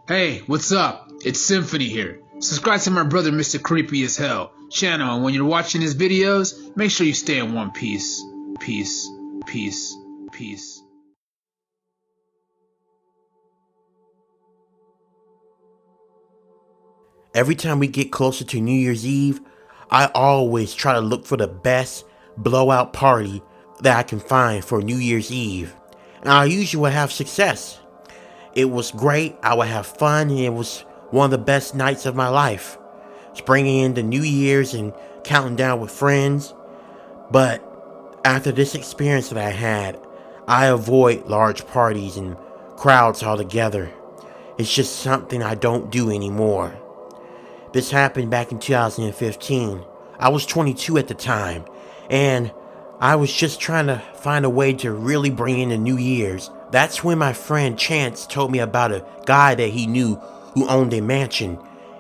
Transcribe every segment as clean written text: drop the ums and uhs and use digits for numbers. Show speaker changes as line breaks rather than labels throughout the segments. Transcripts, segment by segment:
Hey, what's up? It's Symphony here. Subscribe to my brother Mr. Creepy as Hell channel, and when you're watching his videos, make sure you stay in one piece. Peace, peace, peace.
Every time we get closer to New Year's Eve, I always try to look for the best blowout party that I can find for New Year's Eve. And I usually would have success. It was great, I would have fun, and it was one of the best nights of my life. Springing into New Year's and counting down with friends. But after this experience that I had, I avoid large parties and crowds altogether. It's just something I don't do anymore. This happened back in 2015. I was 22 at the time, and I was just trying to find a way to really bring in the New Year's. That's when my friend Chance told me about a guy that he knew who owned a mansion,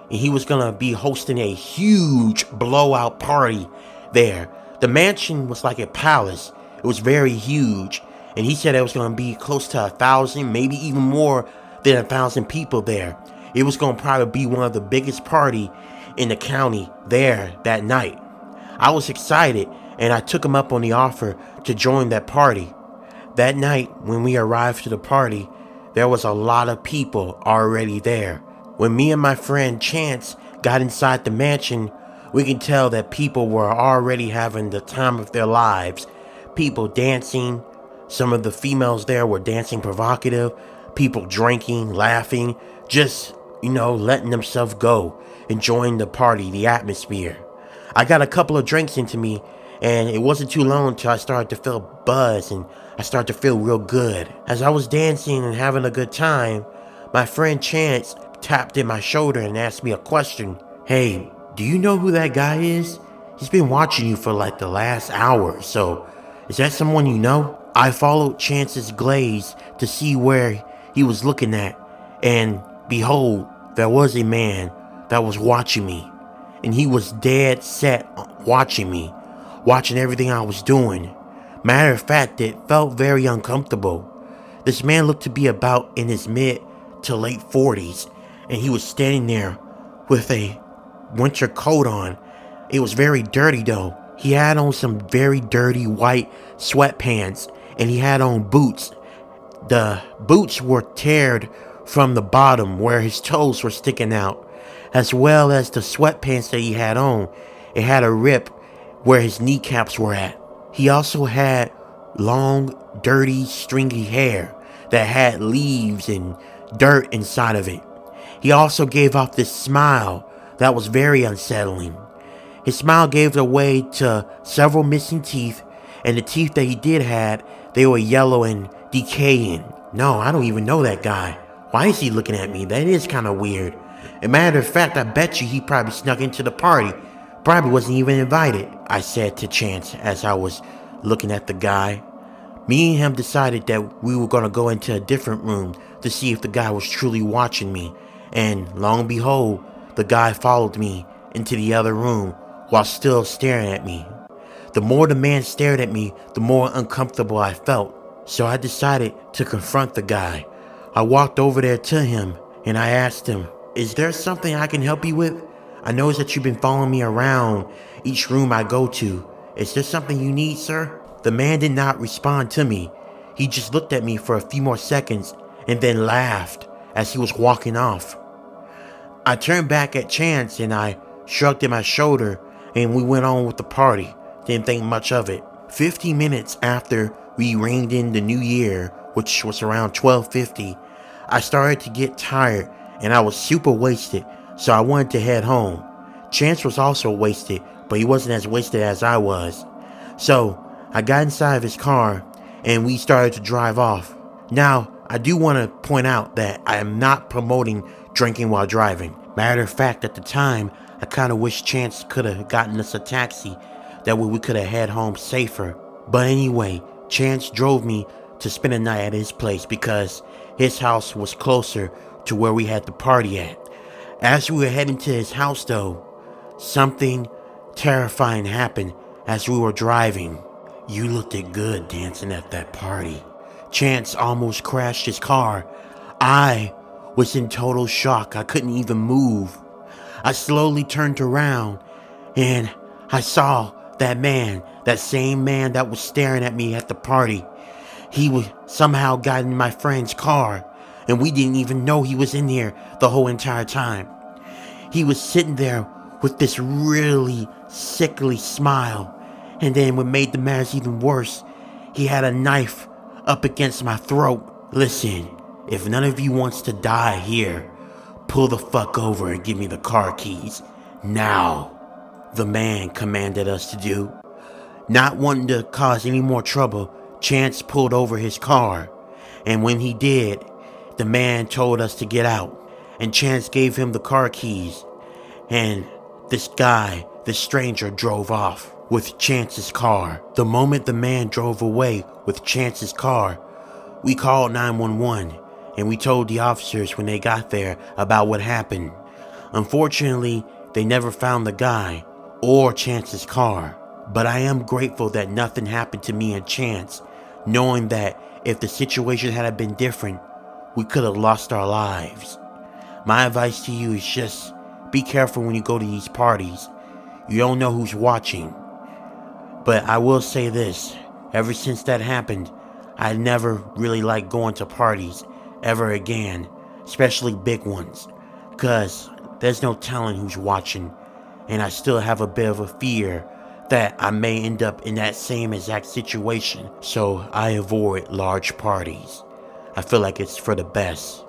and he was gonna be hosting a huge blowout party there. The mansion was like a palace. It was very huge, and he said it was gonna be close to 1,000, maybe even more than 1,000 people there. It was going to probably be one of the biggest party in the county there that night. I was excited, and I took him up on the offer to join that party. That night, when we arrived to the party, there was a lot of people already there. When me and my friend Chance got inside the mansion, we can tell that people were already having the time of their lives. People dancing. Some of the females there were dancing provocative. People drinking, laughing, just letting themselves go, enjoying the party, the atmosphere. I got a couple of drinks into me, and it wasn't too long until I started to feel buzz, and I started to feel real good. As I was dancing and having a good time, my friend Chance tapped in my shoulder and asked me a question. Hey, do you know who that guy is? He's been watching you for like the last hour or so. Is that someone you know? I followed Chance's glaze to see where he was looking at, and behold, there was a man that was watching me, and he was dead set watching me, watching everything I was doing. Matter of fact, it felt very uncomfortable. This man looked to be about in his mid to late 40s, and he was standing there with a winter coat on. It was very dirty though. He had on some very dirty white sweatpants, and he had on boots. The boots were teared from the bottom where his toes were sticking out, as well as the sweatpants that he had on. It had a rip where his kneecaps were at. He also had long, dirty, stringy hair that had leaves and dirt inside of it. He also gave off this smile that was very unsettling. His smile gave away to several missing teeth, and the teeth that he did have, they were yellow and decaying. No, I don't even know that guy. Why is he looking at me? That is kind of weird. As a matter of fact, I bet you he probably snuck into the party. Probably wasn't even invited, I said to Chance as I was looking at the guy. Me and him decided that we were going to go into a different room to see if the guy was truly watching me. And lo and behold, the guy followed me into the other room while still staring at me. The more the man stared at me, the more uncomfortable I felt. So I decided to confront the guy. I walked over there to him and I asked him, is there something I can help you with? I noticed that you've been following me around each room I go to. Is there something you need, sir? The man did not respond to me. He just looked at me for a few more seconds and then laughed as he was walking off. I turned back at Chance and I shrugged at my shoulder, and we went on with the party. Didn't think much of it. 15 minutes after we reined in the new year, which was around 12:50, I started to get tired and I was super wasted, so I wanted to head home. Chance was also wasted, but he wasn't as wasted as I was. So I got inside of his car and we started to drive off. Now, I do want to point out that I am not promoting drinking while driving. Matter of fact, at the time, I kind of wish Chance could have gotten us a taxi. That way we could have head home safer. But anyway, Chance drove me to spend a night at his place because his house was closer to where we had the party at. As we were heading to his house though, something terrifying happened as we were driving. You looked good dancing at that party. Chance almost crashed his car. I was in total shock. I couldn't even move. I slowly turned around and I saw that man, that same man that was staring at me at the party. He was somehow got in my friend's car and we didn't even know he was in here the whole entire time. He was sitting there with this really sickly smile, and then what made the matters even worse, he had a knife up against my throat. Listen, if none of you wants to die here, pull the fuck over and give me the car keys. Now, the man commanded us to do. Not wanting to cause any more trouble, Chance pulled over his car, and when he did, the man told us to get out, and Chance gave him the car keys, and this stranger drove off with Chance's car. The moment the man drove away with Chance's car, we called 911 and we told the officers when they got there about what happened. Unfortunately, they never found the guy or Chance's car, but I am grateful that nothing happened to me and Chance, knowing that if the situation had been different, we could have lost our lives. My advice to you is just be careful when you go to these parties. You don't know who's watching. But I will say this, ever since that happened, I never really liked going to parties ever again, especially big ones, because there's no telling who's watching, and I still have a bit of a fear that I may end up in that same exact situation, so I avoid large parties. I feel like it's for the best.